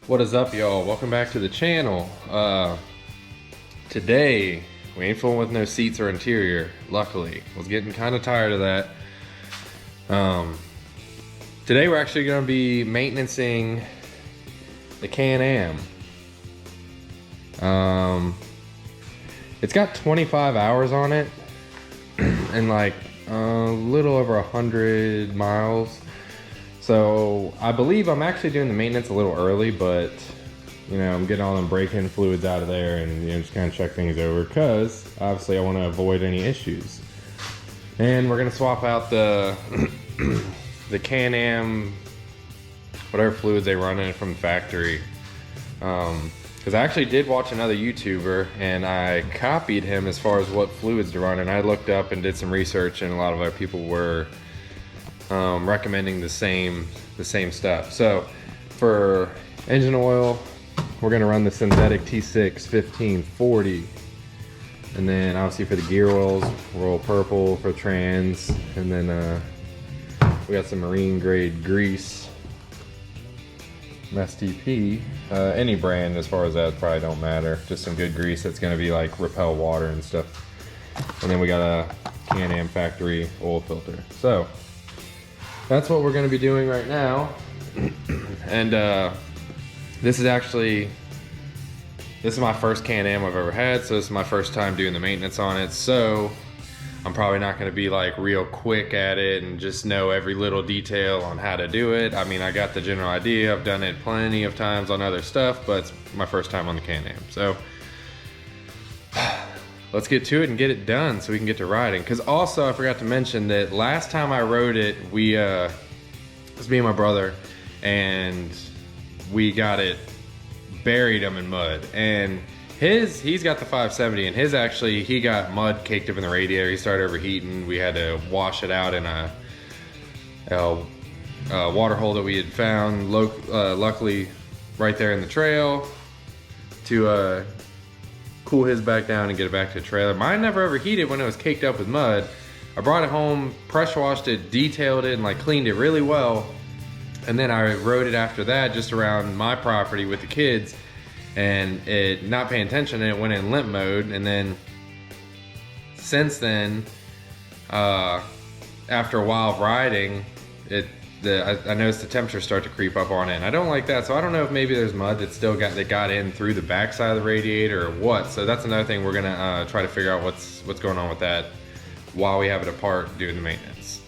What is up, y'all? Welcome back to the channel. Today we ain't fooling with no seats or interior. Luckily, was getting kind of tired of that. Today we're actually going to be maintaining the Can-Am. It's got 25 hours on it and like a little over 100 miles. So I believe I'm actually doing the maintenance a little early, but you know, I'm getting all them break-in fluids out of there and you know, just kind of check things over because obviously I want to avoid any issues. And we're gonna swap out the the Can-Am, whatever fluids they run in it from the factory. Because I actually did watch another YouTuber and I copied him as far as what fluids to run, and I looked up and did some research, and a lot of other people were recommending the same stuff. So for engine oil, we're gonna run the synthetic T6 1540, and then obviously for the gear oils, royal purple for trans, and then we got some marine grade grease, STP, any brand as far as that probably don't matter, just some good grease that's gonna be like repel water and stuff. And then we got a Can-Am factory oil filter. So that's what we're going to be doing right now. And this is my first Can-Am I've ever had, so this is my first time doing the maintenance on it. So I'm probably not going to be like real quick at it and just know every little detail on how to do it. I mean, I got the general idea. I've done it plenty of times on other stuff, but it's my first time on the Can-Am. So let's get to it and get it done so we can get to riding. Because also I forgot to mention that last time I rode it, it was me and my brother, and we got it, buried him in mud. And he's got the 570, and he got mud caked up in the radiator. He started overheating. We had to wash it out in a water hole that we had found, luckily right there in the trail, to cool his back down and get it back to the trailer. Mine never overheated when it was caked up with mud. I brought it home, pressure washed it, detailed it, and like cleaned it really well. And then I rode it after that just around my property with the kids, and it, not paying attention, and it went in limp mode. And then since then, after a while of riding, I noticed the temperature start to creep up on it, and I don't like that. So I don't know if maybe there's mud that got in through the backside of the radiator or what. So that's another thing we're gonna try to figure out what's going on with that while we have it apart doing the maintenance.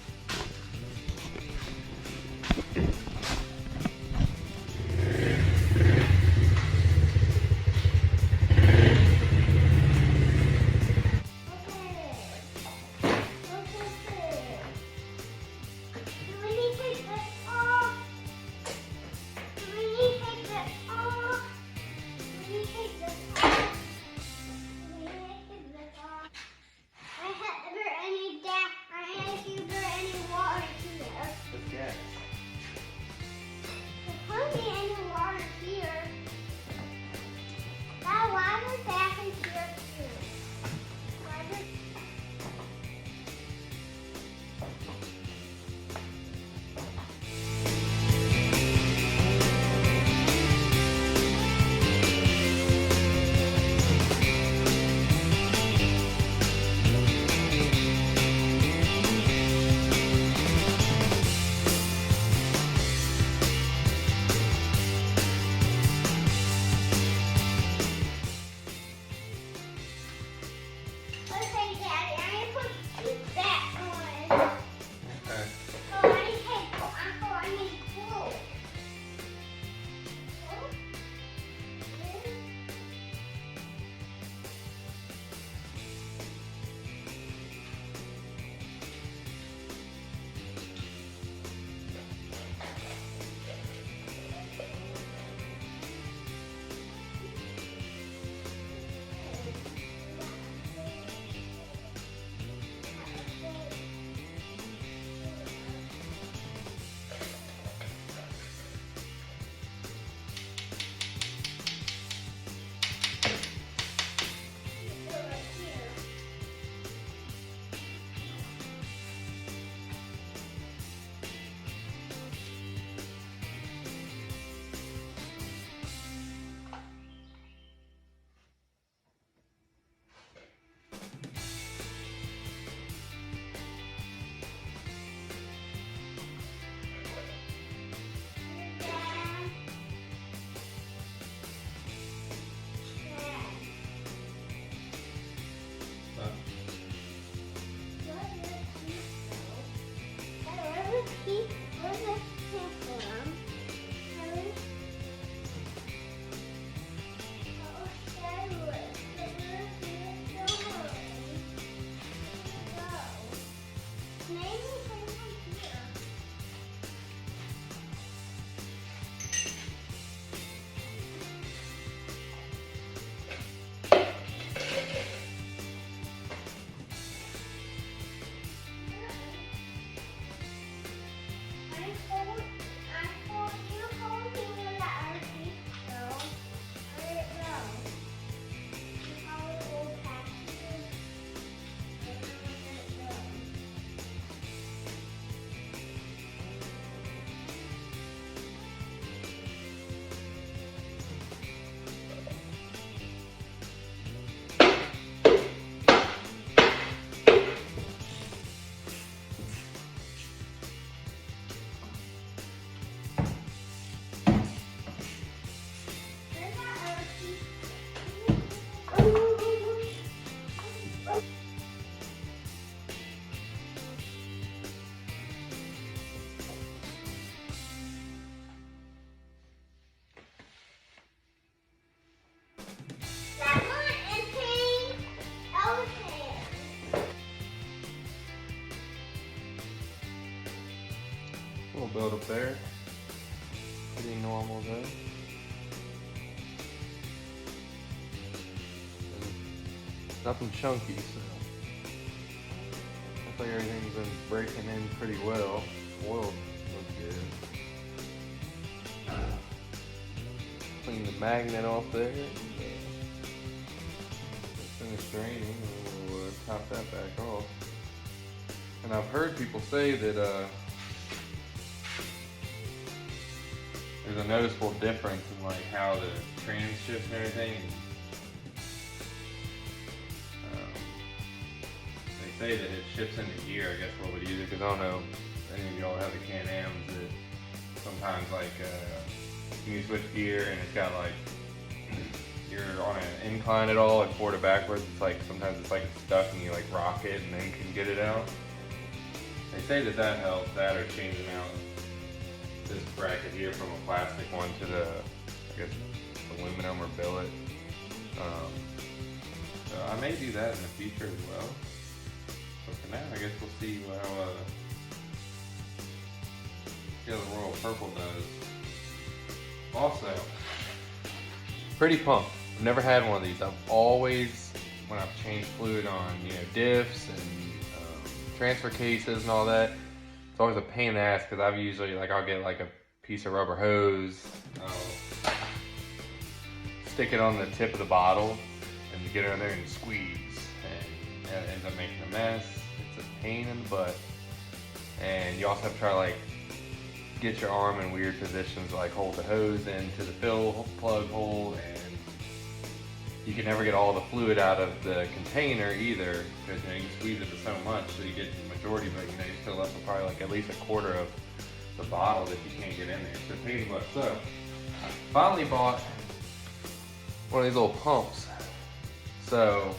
up there. Pretty normal though. And nothing chunky, so looks like everything's been breaking in pretty well. Oil looks good. Clean the magnet off there. Finish draining, and we'll top that back off. And I've heard people say that there's a noticeable difference in like how the trans shifts and everything. They say that it shifts into gear, I guess, a little bit easier, because I don't know if any of y'all have the Can-Ams that sometimes like you switch gear and it's got like, you're on an incline at all, like forward or backwards, it's like sometimes it's like it's stuck and you like rock it and then can get it out. They say that that helps, that or changing out this bracket here from a plastic one to the, I guess, aluminum or billet. So I may do that in the future as well. But for now, I guess we'll see how the Royal Purple does. Also, pretty pumped. I've never had one of these. I've always, when I've changed fluid on, diffs and transfer cases and all that, it's always a pain in the ass, because I've usually, like, I'll get like a piece of rubber hose, stick it on the tip of the bottle and get it in there and squeeze, and it ends up making a mess. It's a pain in the butt. And you also have to try to like get your arm in weird positions, like hold the hose into the fill plug hole, and you can never get all the fluid out of the container either, because you can squeeze it to so much, so you get the majority, but you're still left with probably like at least a quarter of the bottle that you can't get in there. So pain in the butt. So I finally bought one of these little pumps. So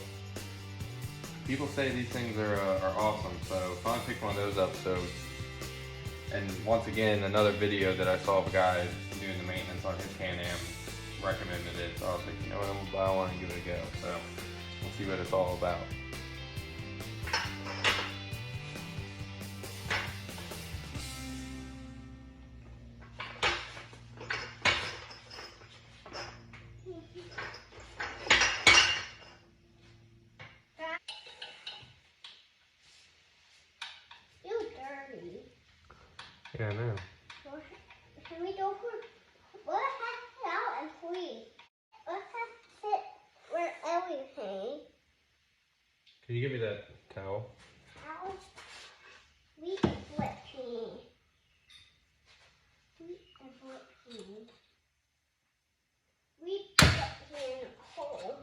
people say these things are awesome. So finally picked one of those up. So, and once again, another video that I saw of a guy doing the maintenance on his Can-Am recommended it. So I was like, you know what, I'm gonna buy one and give it a go. So we'll see what it's all about. Yeah, I know. Can we go for, let's have it out and please. Let's have it where everything. Can you give me that towel? Towel? We flipping. We flipping. We flipping hole.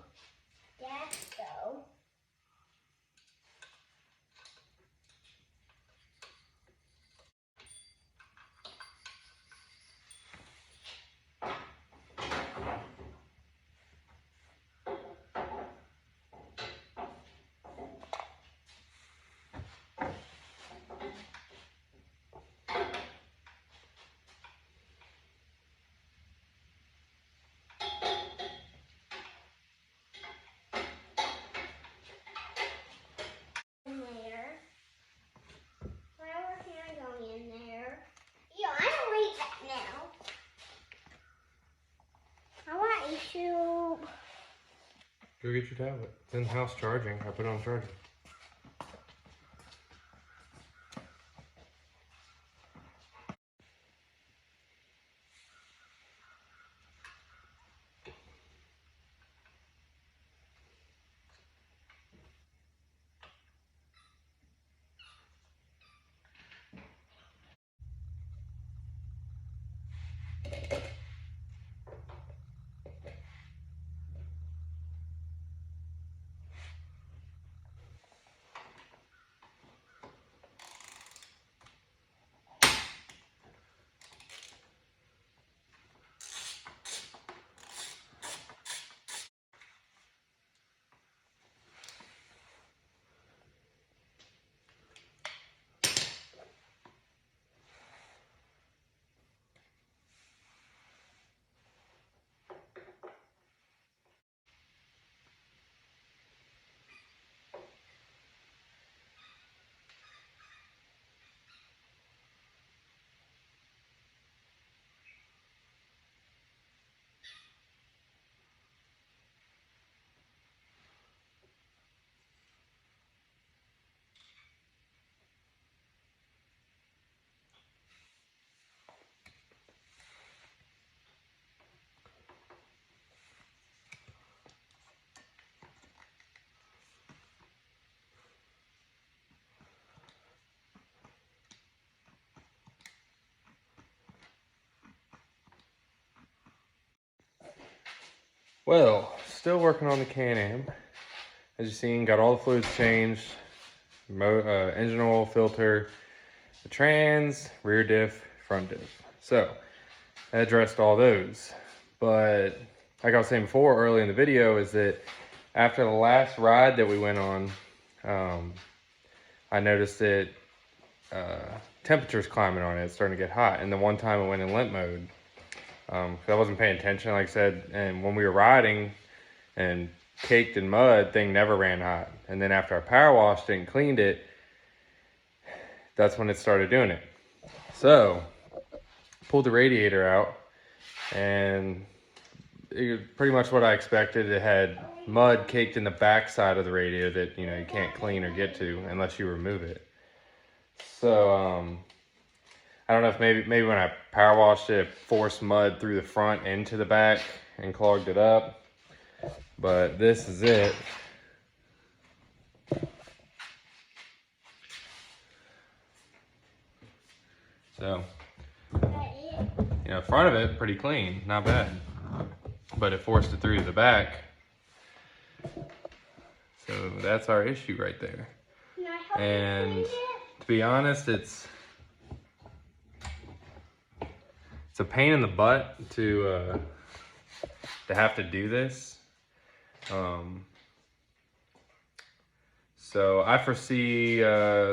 That's so. In there. Flower can going in there. Yeah, I don't read that now. I want you to. Go get your tablet. It's in the house charging. I put it on charging. Well, still working on the Can-Am. As you've seen, got all the fluids changed, engine oil, filter, the trans, rear diff, front diff. So, I addressed all those. But, like I was saying before, early in the video, is that after the last ride that we went on, I noticed that temperature's climbing on it. It's starting to get hot. And the one time I went in limp mode, I wasn't paying attention, like I said, and when we were riding and caked in mud, thing never ran hot. And then after I power washed it and cleaned it, that's when it started doing it. So, pulled the radiator out, and it was pretty much what I expected. It had mud caked in the back side of the radiator that, you know, you can't clean or get to unless you remove it. So, I don't know if maybe when I power washed it, it forced mud through the front into the back and clogged it up. But this is it. So, you know, front of it, pretty clean, not bad. But it forced it through to the back. So that's our issue right there. And to be honest, it's a pain in the butt to have to do this. So I foresee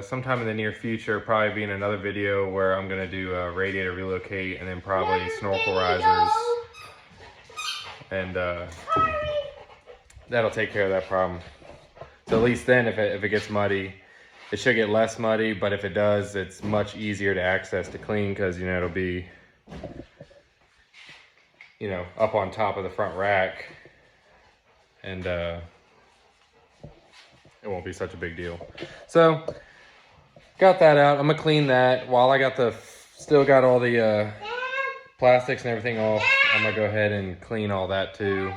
sometime in the near future probably being another video where I'm gonna do a radiator relocate and then probably snorkel risers, and that'll take care of that problem. So at least then if it gets muddy, it should get less muddy, but if it does, it's much easier to access to clean because, you know, it'll be, you know, up on top of the front rack, and it won't be such a big deal. So, got that out. I'm gonna clean that. While I got still got all the plastics and everything off, I'm gonna go ahead and clean all that too.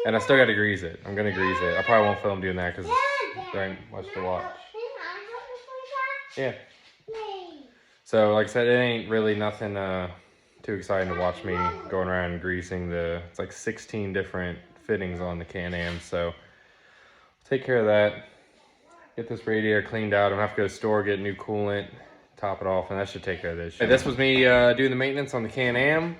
And I still gotta grease it. I'm gonna grease it. I probably won't film doing that because it's very much to watch. Yeah. So, like I said, it ain't really nothing too exciting to watch me going around and greasing it's like 16 different fittings on the Can-Am. So, take care of that. Get this radiator cleaned out. I'm gonna have to go to the store, get new coolant, top it off, and that should take care of this. Hey, this was me doing the maintenance on the Can-Am.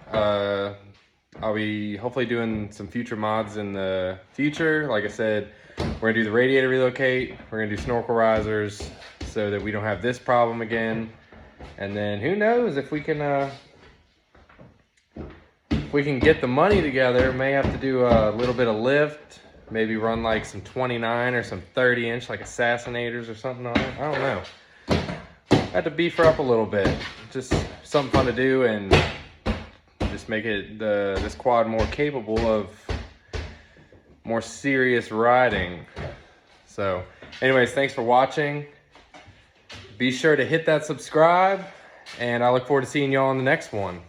I'll be hopefully doing some future mods in the future. Like I said, we're gonna do the radiator relocate. We're gonna do snorkel risers so that we don't have this problem again. And then who knows if we can get the money together, may have to do a little bit of lift, maybe run like some 29 or some 30-inch like Assassinators or something on it. I don't know. I had to beef her up a little bit. Just something fun to do and just make it this quad more capable of more serious riding. So anyways, thanks for watching. Be sure to hit that subscribe, and I look forward to seeing y'all on the next one.